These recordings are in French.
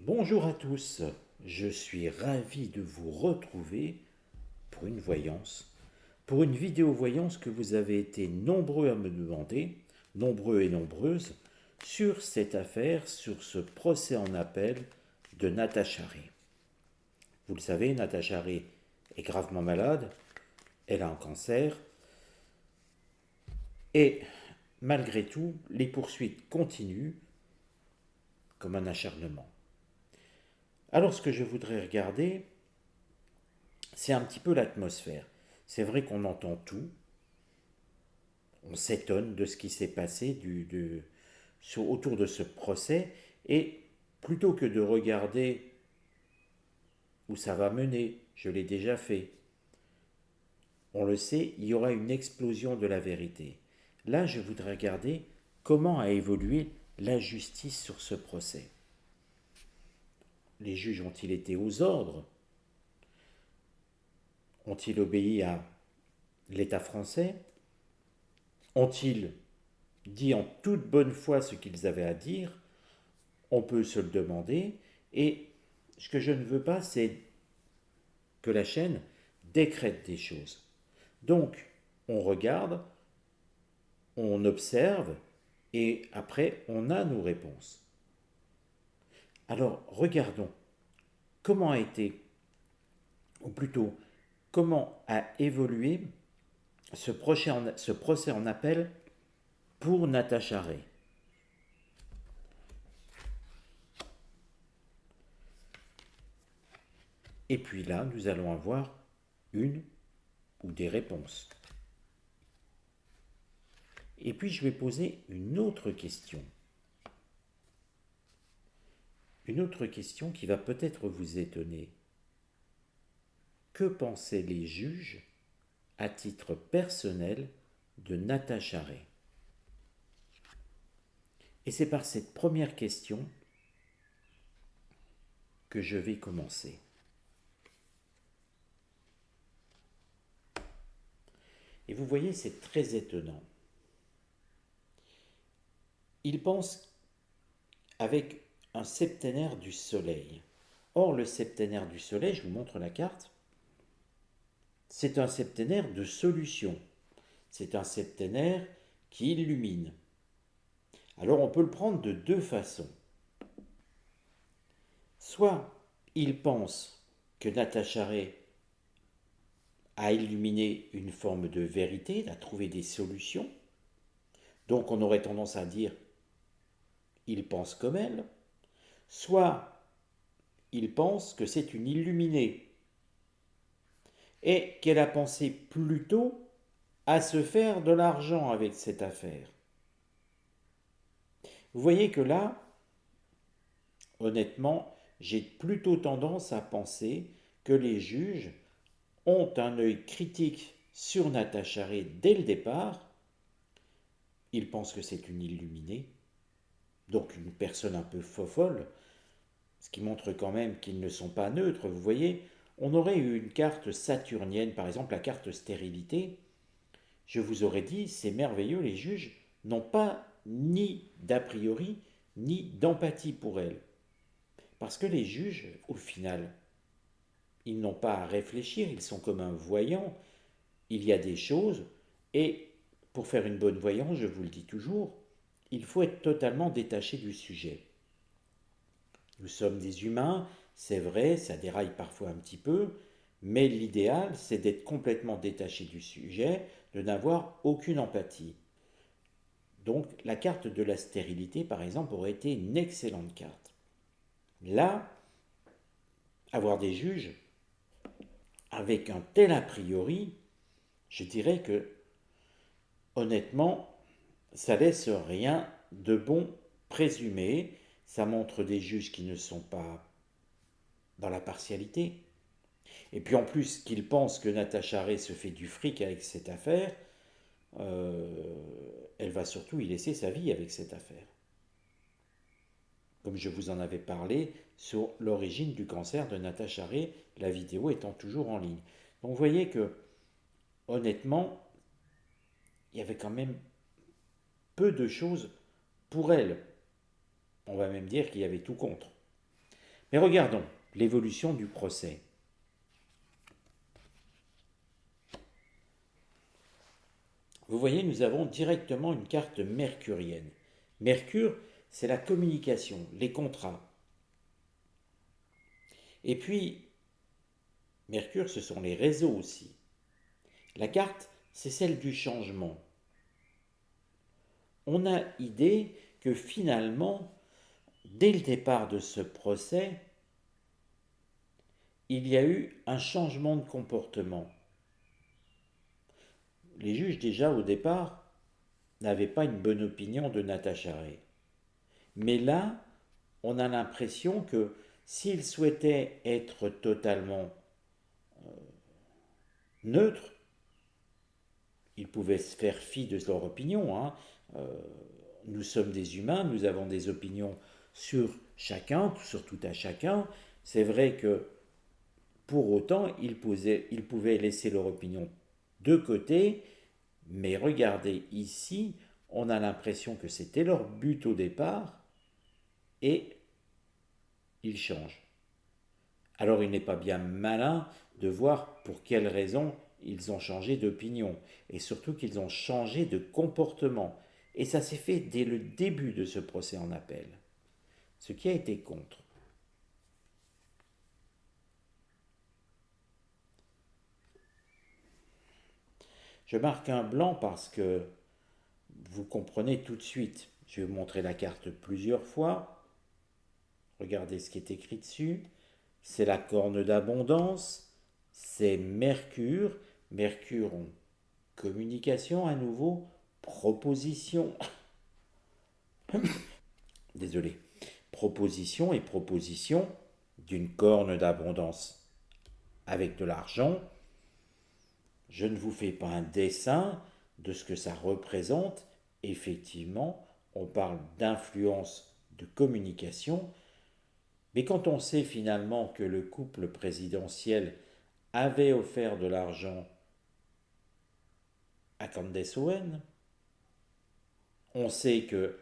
Bonjour à tous, je suis ravi de vous retrouver pour une voyance, pour une vidéo voyance que vous avez été nombreux à me demander, nombreux et nombreuses, sur cette affaire, sur ce procès en appel de Natacha Ray. Vous le savez, Natacha Ray est gravement malade, elle a un cancer, et malgré tout, les poursuites continuent comme un acharnement. Alors ce que je voudrais regarder, c'est un petit peu l'atmosphère. C'est vrai qu'on entend tout, on s'étonne de ce qui s'est passé autour de ce procès, et plutôt que de regarder où ça va mener, je l'ai déjà fait, on le sait, il y aura une explosion de la vérité. Là, je voudrais regarder comment a évolué la justice sur ce procès. Les juges ont-ils été aux ordres? Ont-ils obéi à l'État français? Ont-ils dit en toute bonne foi ce qu'ils avaient à dire? On peut se le demander. Et ce que je ne veux pas, c'est que la chaîne décrète des choses. Donc, on regarde, on observe, et après, on a nos réponses. Alors, regardons comment a été, ou plutôt, comment a évolué ce procès en appel pour Natacha Ray. Et puis là, nous allons avoir une ou des réponses. Et puis je vais poser une autre question. Une autre question qui va peut-être vous étonner. Que pensaient les juges, à titre personnel, de Natacha Ray? Et c'est par cette première question que je vais commencer. Et vous voyez, c'est très étonnant. Ils pensent avec un septénaire du Soleil. Or, le septénaire du Soleil, je vous montre la carte, c'est un septénaire de solution. C'est un septénaire qui illumine. Alors, on peut le prendre de deux façons. Soit ils pensent que Natacha Ray a illuminé une forme de vérité, a trouvé des solutions. Donc on aurait tendance à dire il pense comme elle. Soit il pense que c'est une illuminée et qu'elle a pensé plutôt à se faire de l'argent avec cette affaire. Vous voyez que là, honnêtement, j'ai plutôt tendance à penser que les juges ont un œil critique sur Natacha Ray dès le départ. Ils pensent que c'est une illuminée, donc une personne un peu fofolle, ce qui montre quand même qu'ils ne sont pas neutres. Vous voyez, on aurait eu une carte saturnienne, par exemple la carte stérilité. Je vous aurais dit, c'est merveilleux, les juges n'ont pas ni d'a priori, ni d'empathie pour elle. Parce que les juges, au final, ils n'ont pas à réfléchir, ils sont comme un voyant. Il y a des choses, et pour faire une bonne voyance, je vous le dis toujours, il faut être totalement détaché du sujet. Nous sommes des humains, c'est vrai, ça déraille parfois un petit peu, mais l'idéal, c'est d'être complètement détaché du sujet, de n'avoir aucune empathie. Donc la carte de la stérilité, par exemple, aurait été une excellente carte. Là, avoir des juges avec un tel a priori, je dirais que, honnêtement, ça laisse rien de bon présumé. Ça montre des juges qui ne sont pas dans la partialité. Et puis en plus, qu'ils pensent que Natacha Ray se fait du fric avec cette affaire, euh, elle va surtout y laisser sa vie avec cette affaire. Comme je vous en avais parlé sur l'origine du cancer de Natacha Ray, la vidéo étant toujours en ligne. Donc vous voyez que, honnêtement, il y avait quand même peu de choses pour elle. On va même dire qu'il y avait tout contre. Mais regardons l'évolution du procès. Vous voyez, nous avons directement une carte mercurienne. Mercure, c'est la communication, les contrats. Et puis, Mercure, ce sont les réseaux aussi. La carte, c'est celle du changement. On a idée que finalement, dès le départ de ce procès, il y a eu un changement de comportement. Les juges, déjà au départ, n'avaient pas une bonne opinion de Natacha Ray. Mais là, on a l'impression que s'ils souhaitaient être totalement neutres, ils pouvaient se faire fi de leur opinion. Hein. Nous sommes des humains, nous avons des opinions sur chacun, sur tout à chacun. C'est vrai que pour autant, ils pouvaient laisser leur opinion de côté, mais regardez ici, on a l'impression que c'était leur but au départ, et ils changent. Alors il n'est pas bien malin de voir pour quelles raisons ils ont changé d'opinion, et surtout qu'ils ont changé de comportement. Et ça s'est fait dès le début de ce procès en appel, ce qui a été contre. Je marque un blanc parce que vous comprenez tout de suite. Je vais vous montrer la carte plusieurs fois. Regardez ce qui est écrit dessus. C'est la corne d'abondance, c'est Mercure. Mercure en communication à nouveau, proposition. Désolé. Proposition et proposition d'une corne d'abondance avec de l'argent. Je ne vous fais pas un dessin de ce que ça représente. Effectivement, on parle d'influence de communication, mais quand on sait finalement que le couple présidentiel avait offert de l'argent à Candace Owen, on sait que,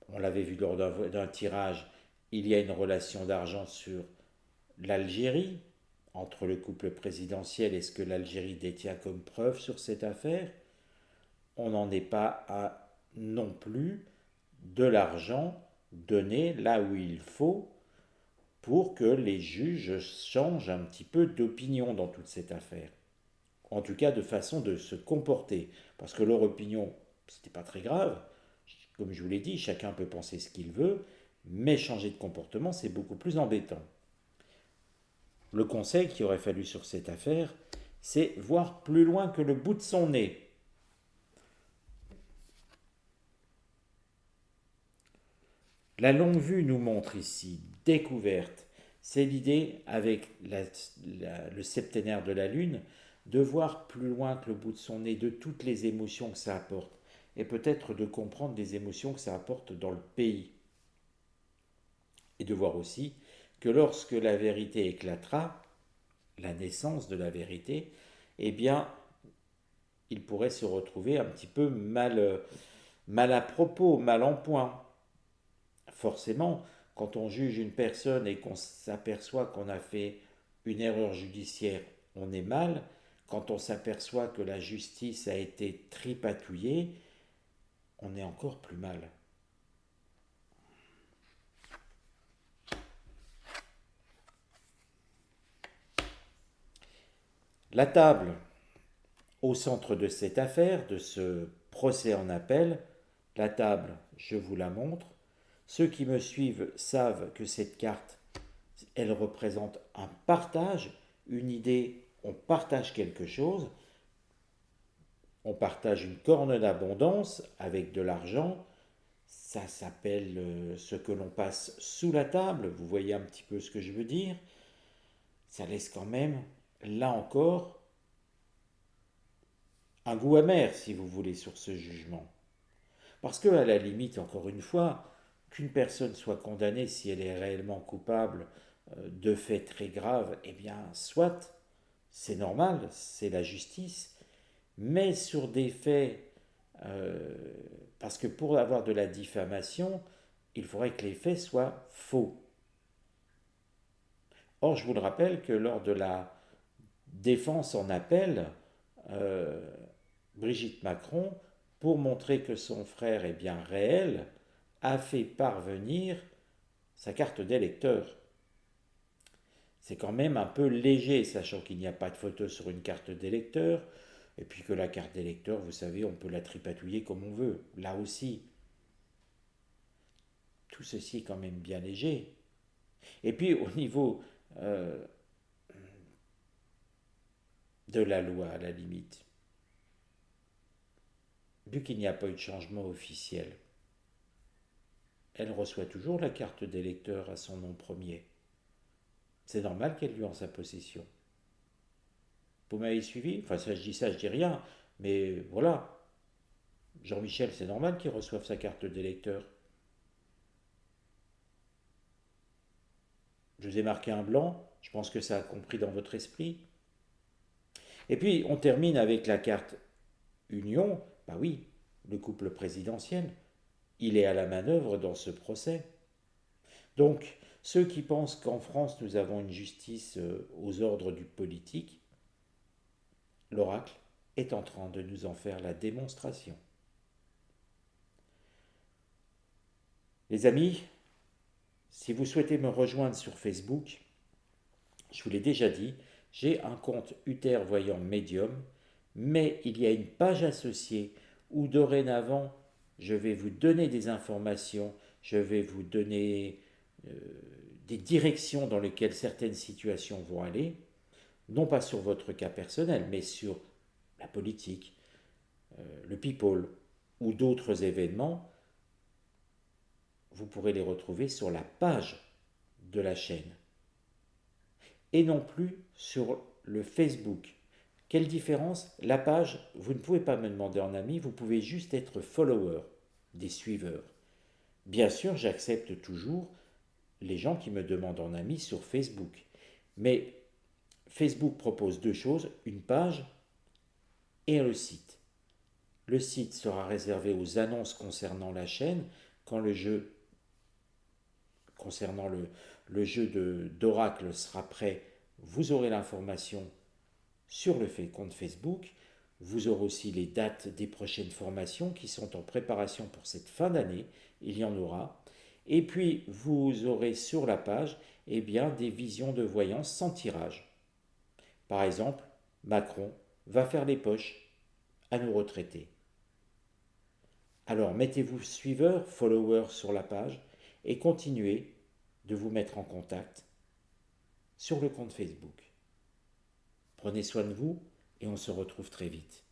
on l'avait vu lors d'un tirage, il y a une relation d'argent sur l'Algérie, entre le couple présidentiel et ce que l'Algérie détient comme preuve sur cette affaire. On n'en est pas à non plus de l'argent donné là où il faut pour que les juges changent un petit peu d'opinion dans toute cette affaire. En tout cas, de façon de se comporter. Parce que leur opinion, c'était pas très grave. Comme je vous l'ai dit, chacun peut penser ce qu'il veut, mais changer de comportement, c'est beaucoup plus embêtant. Le conseil qu'il aurait fallu sur cette affaire, c'est voir plus loin que le bout de son nez. La longue vue nous montre ici, découverte. C'est l'idée, avec le septénaire de la Lune, de voir plus loin que le bout de son nez, de toutes les émotions que ça apporte, et peut-être de comprendre les émotions que ça apporte dans le pays. Et de voir aussi que lorsque la vérité éclatera, la naissance de la vérité, eh bien, il pourrait se retrouver un petit peu mal à propos, mal en point. Forcément, quand on juge une personne et qu'on s'aperçoit qu'on a fait une erreur judiciaire, on est mal. Quand on s'aperçoit que la justice a été tripatouillée, on est encore plus mal. La table au centre de cette affaire, de ce procès en appel, la table, je vous la montre. Ceux qui me suivent savent que cette carte, elle représente un partage, une idée, on partage quelque chose, on partage une corne d'abondance avec de l'argent, ça s'appelle ce que l'on passe sous la table, vous voyez un petit peu ce que je veux dire. Ça laisse quand même, là encore, un goût amer, si vous voulez, sur ce jugement. Parce que, à la limite, encore une fois, qu'une personne soit condamnée si elle est réellement coupable de faits très graves, eh bien, soit, c'est normal, c'est la justice, mais sur des faits, euh, parce que pour avoir de la diffamation, il faudrait que les faits soient faux. Or, je vous le rappelle que lors de la défense en appel, euh, Brigitte Macron, pour montrer que son frère est bien réel, a fait parvenir sa carte d'électeur. C'est quand même un peu léger, sachant qu'il n'y a pas de photo sur une carte d'électeur, et puis que la carte d'électeur, vous savez, on peut la tripatouiller comme on veut. Là aussi, tout ceci est quand même bien léger. Et puis au niveau euh, de la loi, à la limite, vu qu'il n'y a pas eu de changement officiel, elle reçoit toujours la carte d'électeur à son nom premier. C'est normal qu'elle lui en sa possession. Vous m'avez suivi? Enfin, ça, je dis rien, mais voilà. Jean-Michel, c'est normal qu'il reçoive sa carte d'électeur. Je vous ai marqué un blanc, je pense que ça a compris dans votre esprit. Et puis, on termine avec la carte Union. Bah oui, le couple présidentiel, il est à la manœuvre dans ce procès. Donc, ceux qui pensent qu'en France, nous avons une justice aux ordres du politique, l'oracle est en train de nous en faire la démonstration. Les amis, si vous souhaitez me rejoindre sur Facebook, je vous l'ai déjà dit, j'ai un compte Uther Voyant Médium, mais il y a une page associée où dorénavant, je vais vous donner des informations, je vais vous donner euh, des directions dans lesquelles certaines situations vont aller, non pas sur votre cas personnel, mais sur la politique, le people ou d'autres événements. Vous pourrez les retrouver sur la page de la chaîne et non plus sur le Facebook. Quelle différence? La page, vous ne pouvez pas me demander en ami, vous pouvez juste être follower, des suiveurs. Bien sûr, j'accepte toujours les gens qui me demandent en ami sur Facebook. Mais Facebook propose deux choses, une page et le site. Le site sera réservé aux annonces concernant la chaîne quand le jeu concernant le jeu d'Oracle sera prêt. Vous aurez l'information sur le compte Facebook. Vous aurez aussi les dates des prochaines formations qui sont en préparation pour cette fin d'année. Il y en aura. Et puis, vous aurez sur la page des visions de voyance sans tirage. Par exemple, Macron va faire les poches à nos retraités. Alors, mettez-vous suiveur, follower sur la page et continuez de vous mettre en contact sur le compte Facebook. Prenez soin de vous et on se retrouve très vite.